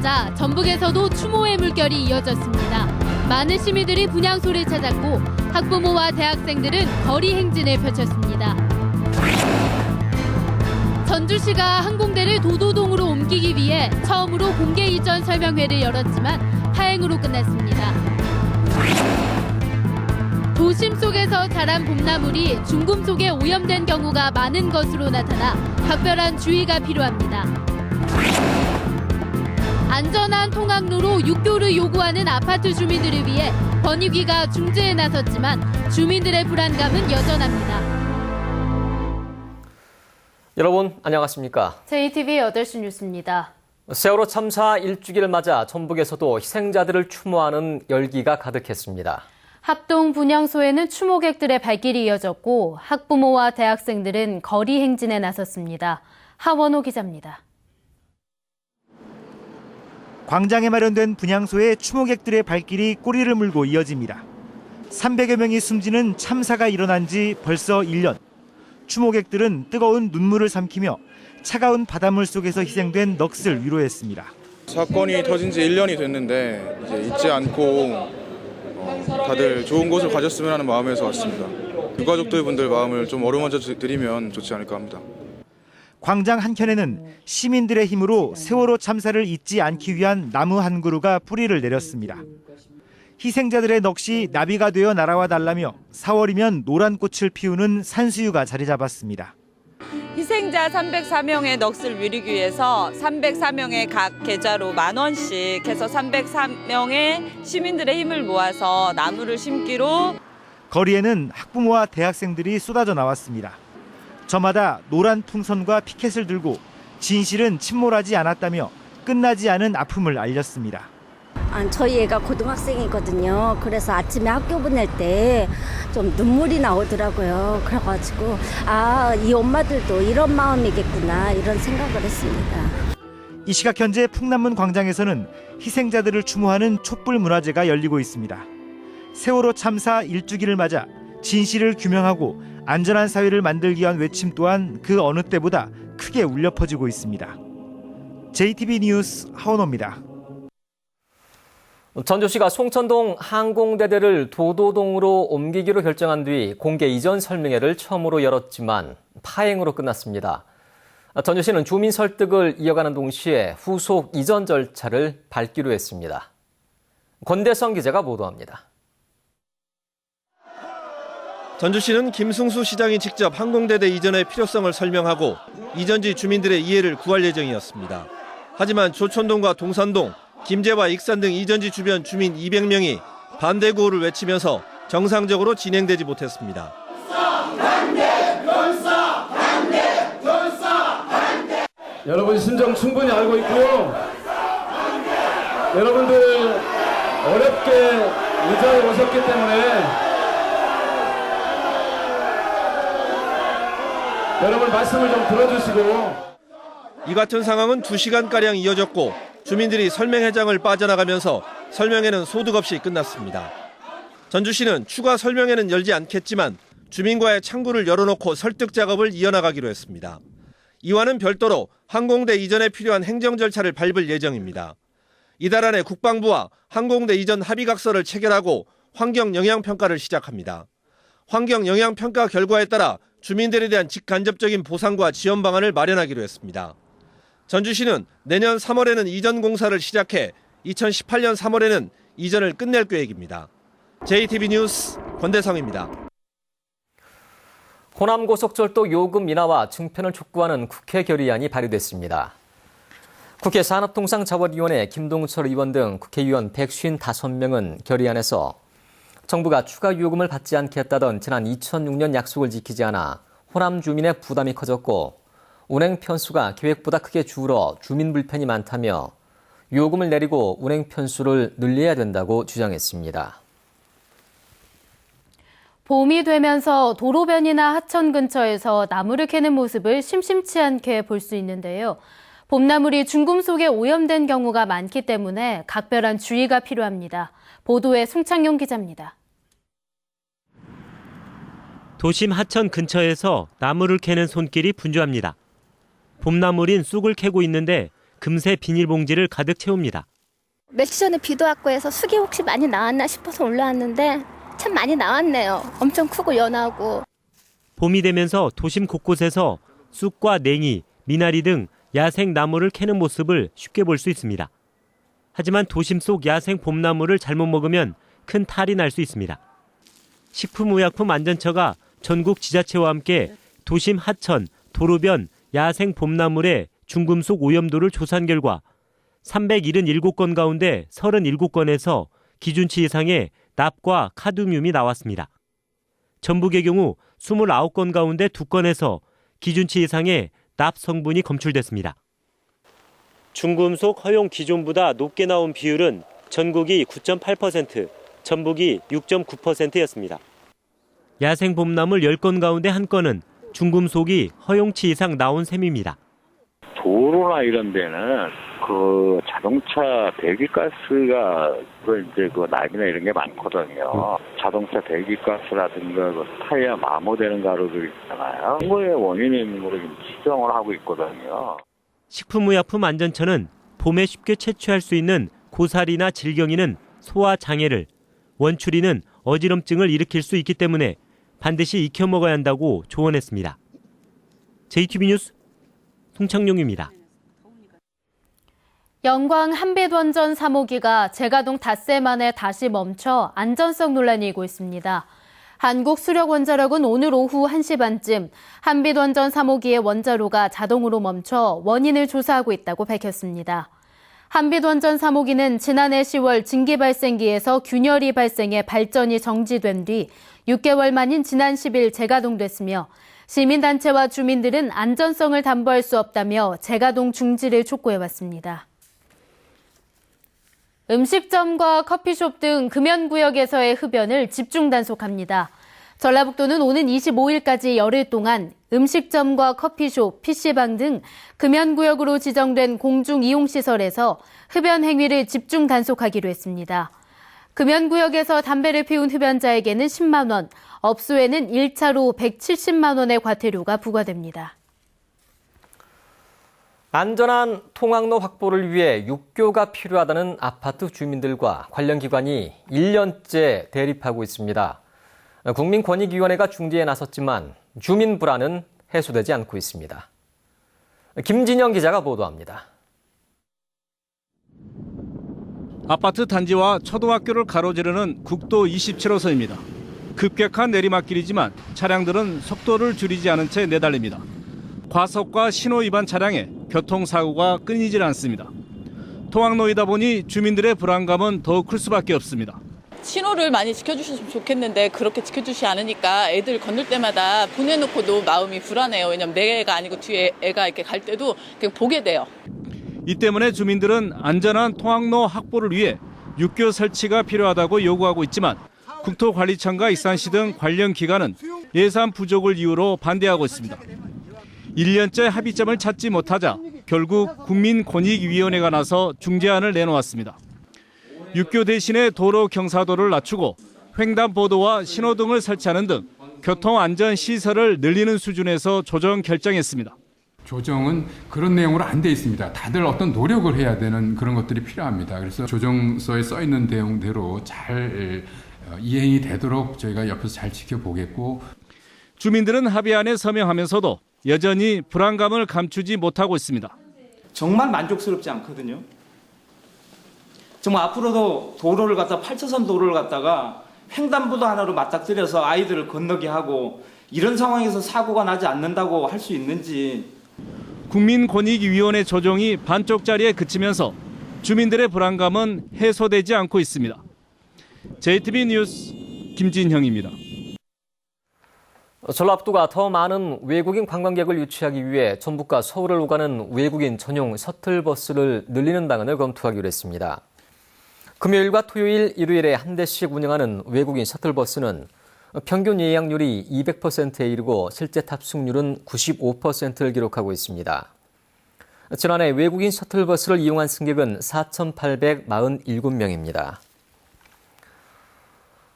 맞아 전북에서도 추모의 물결이 이어졌습니다. 많은 시민들이 분향소를 찾았고 학부모와 대학생들은 거리 행진을 펼쳤습니다. 전주시가 항공대를 도도동으로 옮기기 위해 처음으로 공개 이전 설명회를 열었지만 파행으로 끝났습니다. 도심 속에서 자란 봄나물이 중금 속에 오염된 경우가 많은 것으로 나타나 각별한 주의가 필요합니다. 안전한 통학로로 육교를 요구하는 아파트 주민들을 위해 권익위가 중재에 나섰지만 주민들의 불안감은 여전합니다. 여러분 안녕하십니까? JTBC 8시 뉴스입니다. 세월호 참사 1주기를 맞아 전북에서도 희생자들을 추모하는 열기가 가득했습니다. 합동 분향소에는 추모객들의 발길이 이어졌고 학부모와 대학생들은 거리 행진에 나섰습니다. 하원호 기자입니다. 광장에 마련된 분향소에 추모객들의 발길이 꼬리를 물고 이어집니다. 300여 명이 숨지는 참사가 일어난 지 벌써 1년. 추모객들은 뜨거운 눈물을 삼키며 차가운 바닷물 속에서 희생된 넋을 위로했습니다. 사건이 터진 지 1년이 됐는데 이제 잊지 않고 다들 좋은 곳을 가졌으면 하는 마음에서 왔습니다. 유가족들 분들 마음을 좀 어루만져 드리면 좋지 않을까 합니다. 광장 한켠에는 시민들의 힘으로 세월호 참사를 잊지 않기 위한 나무 한 그루가 뿌리를 내렸습니다. 희생자들의 넋이 나비가 되어 날아와 달라며 4월이면 노란 꽃을 피우는 산수유가 자리 잡았습니다. 희생자 304명의 넋을 위리기 위해서 304명의 각 계좌로 10,000원씩 해서 304명의 시민들의 힘을 모아서 나무를 심기로 거리에는 학부모와 대학생들이 쏟아져 나왔습니다. 저마다 노란 풍선과 피켓을 들고 진실은 침몰하지 않았다며 끝나지 않은 아픔을 알렸습니다. 저희 애가 고등학생이거든요. 그래서 아침에 학교 보낼 때 좀 눈물이 나오더라고요. 그래가지고 이 엄마들도 이런 마음이겠구나 이런 생각을 했습니다. 이 시각 현재 풍남문 광장에서는 희생자들을 추모하는 촛불 문화제가 열리고 있습니다. 세월호 참사 1주기를 맞아 진실을 규명하고 안전한 사회를 만들기 위한 외침 또한 그 어느 때보다 크게 울려 퍼지고 있습니다. JTBC 뉴스 하원호입니다. 전주시가 송천동 항공대대를 도도동으로 옮기기로 결정한 뒤 공개 이전 설명회를 처음으로 열었지만 파행으로 끝났습니다. 전주시는 주민 설득을 이어가는 동시에 후속 이전 절차를 밟기로 했습니다. 권대성 기자가 보도합니다. 전주시는 김승수 시장이 직접 항공대대 이전의 필요성을 설명하고 이전지 주민들의 이해를 구할 예정이었습니다. 하지만 조천동과 동산동, 김제와 익산 등 이전지 주변 주민 200명이 반대 구호를 외치면서 정상적으로 진행되지 못했습니다. 여러분 심정 충분히 알고 있고요. 여러분들 어렵게 이 자리에 오셨기 때문에 여러분 말씀을 좀 들어주시고. 이 같은 상황은 2시간가량 이어졌고 주민들이 설명회장을 빠져나가면서 설명회는 소득 없이 끝났습니다. 전주시는 추가 설명회는 열지 않겠지만 주민과의 창구를 열어놓고 설득 작업을 이어나가기로 했습니다. 이와는 별도로 항공대 이전에 필요한 행정 절차를 밟을 예정입니다. 이달 안에 국방부와 항공대 이전 합의각서를 체결하고 환경영향평가를 시작합니다. 환경영향평가 결과에 따라 주민들에 대한 직간접적인 보상과 지원 방안을 마련하기로 했습니다. 전주시는 내년 3월에는 이전 공사를 시작해 2018년 3월에는 이전을 끝낼 계획입니다. JTBC 뉴스 권대성입니다. 호남고속철도 요금 인하와 증편을 촉구하는 국회 결의안이 발의됐습니다. 국회 산업통상자원위원회 김동철 의원 등 국회의원 155명은 결의안에서 정부가 추가 요금을 받지 않겠다던 지난 2006년 약속을 지키지 않아 호남 주민의 부담이 커졌고 운행 편수가 계획보다 크게 줄어 주민 불편이 많다며 요금을 내리고 운행 편수를 늘려야 된다고 주장했습니다. 봄이 되면서 도로변이나 하천 근처에서 나무를 캐는 모습을 심심치 않게 볼 수 있는데요. 봄나물이 중금 속에 오염된 경우가 많기 때문에 각별한 주의가 필요합니다. 보도에 송창용 기자입니다. 도심 하천 근처에서 나무를 캐는 손길이 분주합니다. 봄나물인 쑥을 캐고 있는데 금세 비닐봉지를 가득 채웁니다. 며칠 전에 비도 왔고 해서 쑥이 혹시 많이 나왔나 싶어서 올라왔는데 참 많이 나왔네요. 엄청 크고 연하고. 봄이 되면서 도심 곳곳에서 쑥과 냉이, 미나리 등 야생 나무를 캐는 모습을 쉽게 볼 수 있습니다. 하지만 도심 속 야생 봄나무를 잘못 먹으면 큰 탈이 날 수 있습니다. 식품의약품안전처가 전국 지자체와 함께 도심 하천, 도로변, 야생 봄나물의 중금속 오염도를 조사한 결과 377건 가운데 37건에서 기준치 이상의 납과 카드뮴이 나왔습니다. 전북의 경우 29건 가운데 2건에서 기준치 이상의 납 성분이 검출됐습니다. 중금속 허용 기준보다 높게 나온 비율은 전국이 9.8%, 전북이 6.9%였습니다. 야생 봄나물 10건 가운데 1건은 중금속이 허용치 이상 나온 셈입니다. 도로나 이런 데는 그 자동차 배기가스가 그 낙이나 이런 게 많거든요. 자동차 배기가스라든가 그 타이어 마모되는 가루들 있잖아요. 그거의 원인으로 지정을 하고 있거든요. 식품의약품안전처는 봄에 쉽게 채취할 수 있는 고사리나 질경이는 소화 장애를, 원추리는 어지럼증을 일으킬 수 있기 때문에 반드시 익혀 먹어야 한다고 조언했습니다. JTB 뉴스 송창용입니다. 영광 한빛원전 3호기가 제가동 닷새 만에 다시 멈춰 안전성 논란이 일고 있습니다. 한국수력원자력은 오늘 오후 1시 반쯤 한빛원전 3호기의 원자로가 자동으로 멈춰 원인을 조사하고 있다고 밝혔습니다. 한빛원전 3호기는 지난해 10월 증기 발생기에서 균열이 발생해 발전이 정지된 뒤 6개월 만인 지난 10일 재가동됐으며 시민단체와 주민들은 안전성을 담보할 수 없다며 재가동 중지를 촉구해왔습니다. 음식점과 커피숍 등 금연구역에서의 흡연을 집중 단속합니다. 전라북도는 오는 25일까지 열흘 동안 음식점과 커피숍, PC방 등 금연구역으로 지정된 공중이용시설에서 흡연 행위를 집중 단속하기로 했습니다. 금연구역에서 담배를 피운 흡연자에게는 10만 원, 업소에는 1차로 170만 원의 과태료가 부과됩니다. 안전한 통학로 확보를 위해 육교가 필요하다는 아파트 주민들과 관련 기관이 1년째 대립하고 있습니다. 국민권익위원회가 중재에 나섰지만 주민 불안은 해소되지 않고 있습니다. 김진영 기자가 보도합니다. 아파트 단지와 초등학교를 가로지르는 국도 27호선입니다. 급격한 내리막길이지만 차량들은 속도를 줄이지 않은 채 내달립니다. 과속과 신호 위반 차량에 교통사고가 끊이질 않습니다. 통학로이다 보니 주민들의 불안감은 더욱 클 수밖에 없습니다. 신호를 많이 지켜주셨으면 좋겠는데 그렇게 지켜주지 않으니까 애들 건널 때마다 보내놓고도 마음이 불안해요. 왜냐면 내 애가 아니고 뒤에 애가 이렇게 갈 때도 그냥 보게 돼요. 이 때문에 주민들은 안전한 통학로 확보를 위해 육교 설치가 필요하다고 요구하고 있지만 국토관리청과 익산시 등 관련 기관은 예산 부족을 이유로 반대하고 있습니다. 1년째 합의점을 찾지 못하자 결국 국민권익위원회가 나서 중재안을 내놓았습니다. 육교 대신에 도로 경사도를 낮추고 횡단보도와 신호등을 설치하는 등 교통안전시설을 늘리는 수준에서 조정 결정했습니다. 조정은 그런 내용으로 안 돼 있습니다. 다들 어떤 노력을 해야 되는 그런 것들이 필요합니다. 그래서 조정서에 써 있는 내용대로 잘 이행이 되도록 저희가 옆에서 잘 지켜보겠고. 주민들은 합의안에 서명하면서도 여전히 불안감을 감추지 못하고 있습니다. 정말 만족스럽지 않거든요. 정말 앞으로도 도로를 갖다 8차선 도로를 갖다가 횡단보도 하나로 맞닥뜨려서 아이들을 건너게 하고 이런 상황에서 사고가 나지 않는다고 할 수 있는지. 국민권익위원회 조정이 반쪽짜리에 그치면서 주민들의 불안감은 해소되지 않고 있습니다. JTB 뉴스 김진형입니다. 전라북도가 더 많은 외국인 관광객을 유치하기 위해 전북과 서울을 오가는 외국인 전용 셔틀버스를 늘리는 방안을 검토하기로 했습니다. 금요일과 토요일, 일요일에 한 대씩 운영하는 외국인 셔틀버스는 평균 예약률이 200%에 이르고 실제 탑승률은 95%를 기록하고 있습니다. 지난해 외국인 셔틀버스를 이용한 승객은 4,847명입니다.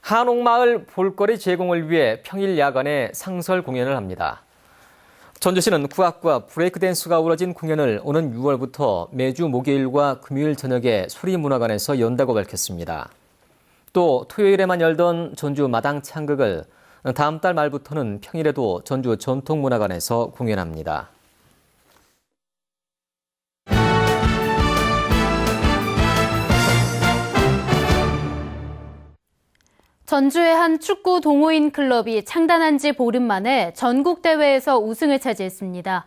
한옥마을 볼거리 제공을 위해 평일 야간에 상설 공연을 합니다. 전주시는 국악과 브레이크댄스가 어우러진 공연을 오는 6월부터 매주 목요일과 금요일 저녁에 소리문화관에서 연다고 밝혔습니다. 또 토요일에만 열던 전주 마당 창극을 다음 달 말부터는 평일에도 전주 전통문화관에서 공연합니다. 전주의 한 축구 동호인 클럽이 창단한 지 보름 만에 전국대회에서 우승을 차지했습니다.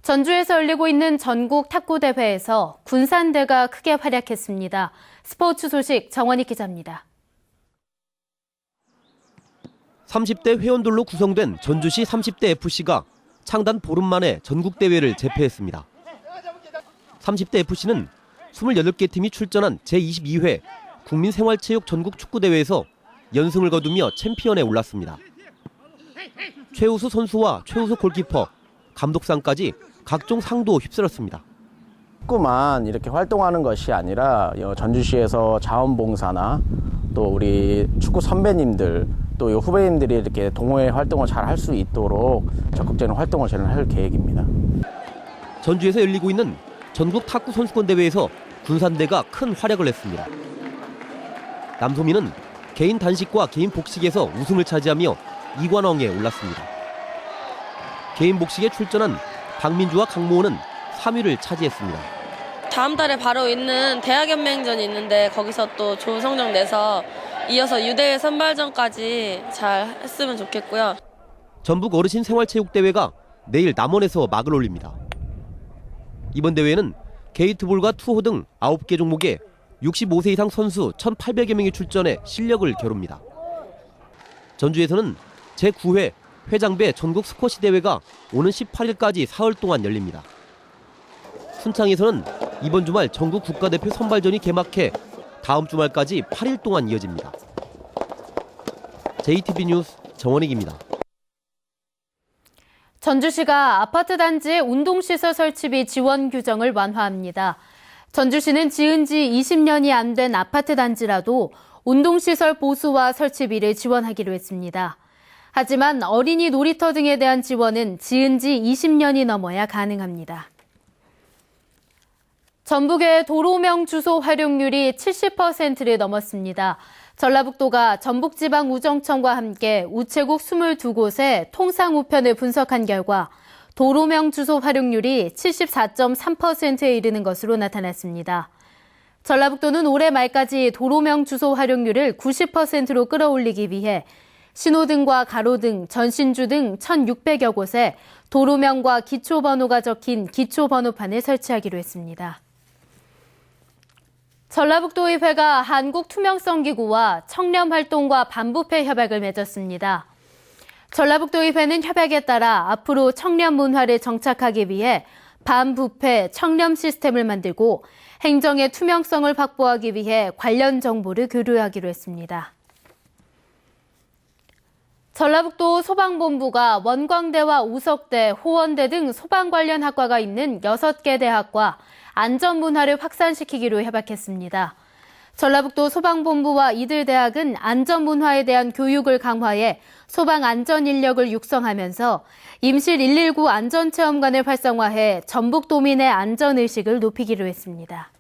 전주에서 열리고 있는 전국 탁구대회에서 군산대가 크게 활약했습니다. 스포츠 소식 정원희 기자입니다. 30대 회원들로 구성된 전주시 30대 FC가 창단 보름 만에 전국대회를 제패했습니다. 30대 FC는 28개 팀이 출전한 제22회 국민생활체육 전국축구대회에서 연승을 거두며 챔피언에 올랐습니다. 최우수 선수와 최우수 골키퍼, 감독상까지 각종 상도 휩쓸었습니다. 축구만 이렇게 활동하는 것이 아니라 전주시에서 자원봉사나 또 우리 축구 선배님들 또 후배님들이 이렇게 동호회 활동을 잘 할 수 있도록 적극적인 활동을 저는 할 계획입니다. 전주에서 열리고 있는 전국 탁구 선수권 대회에서 군산대가 큰 활약을 했습니다. 남소민은 개인 단식과 개인 복식에서 우승을 차지하며 2관왕에 올랐습니다. 개인 복식에 출전한 박민주와 강모은은 3위를 차지했습니다. 다음 달에 바로 있는 대학연맹전이 있는데 거기서 또 좋은 성적 내서 이어서 유대회 선발전까지 잘 했으면 좋겠고요. 전북 어르신 생활체육대회가 내일 남원에서 막을 올립니다. 이번 대회는 게이트볼과 투호 등 9개 종목에 65세 이상 선수 1,800여 명이 출전해 실력을 겨룹니다. 전주에서는 제9회 회장배 전국 스쿼시 대회가 오는 18일까지 사흘 동안 열립니다. 순창에서는 이번 주말 전국 국가대표 선발전이 개막해 다음 주말까지 8일 동안 이어집니다. JTB 뉴스 정원익입니다. 전주시가 아파트 단지의 운동시설 설치비 지원 규정을 완화합니다. 전주시는 지은 지 20년이 안 된 아파트 단지라도 운동시설 보수와 설치비를 지원하기로 했습니다. 하지만 어린이 놀이터 등에 대한 지원은 지은 지 20년이 넘어야 가능합니다. 전북의 도로명 주소 활용률이 70%를 넘었습니다. 전라북도가 전북지방우정청과 함께 우체국 22곳의 통상 우편을 분석한 결과 도로명 주소 활용률이 74.3%에 이르는 것으로 나타났습니다. 전라북도는 올해 말까지 도로명 주소 활용률을 90%로 끌어올리기 위해 신호등과 가로등, 전신주 등 1,600여 곳에 도로명과 기초번호가 적힌 기초번호판을 설치하기로 했습니다. 전라북도의회가 한국투명성기구와 청렴활동과 반부패 협약을 맺었습니다. 전라북도의회는 협약에 따라 앞으로 청렴 문화를 정착하기 위해 반부패 청렴 시스템을 만들고 행정의 투명성을 확보하기 위해 관련 정보를 교류하기로 했습니다. 전라북도 소방본부가 원광대와 우석대, 호원대 등 소방 관련 학과가 있는 6개 대학과 안전문화를 확산시키기로 협약했습니다. 전라북도 소방본부와 이들 대학은 안전문화에 대한 교육을 강화해 소방안전 인력을 육성하면서 임실 119 안전체험관을 활성화해 전북도민의 안전의식을 높이기로 했습니다.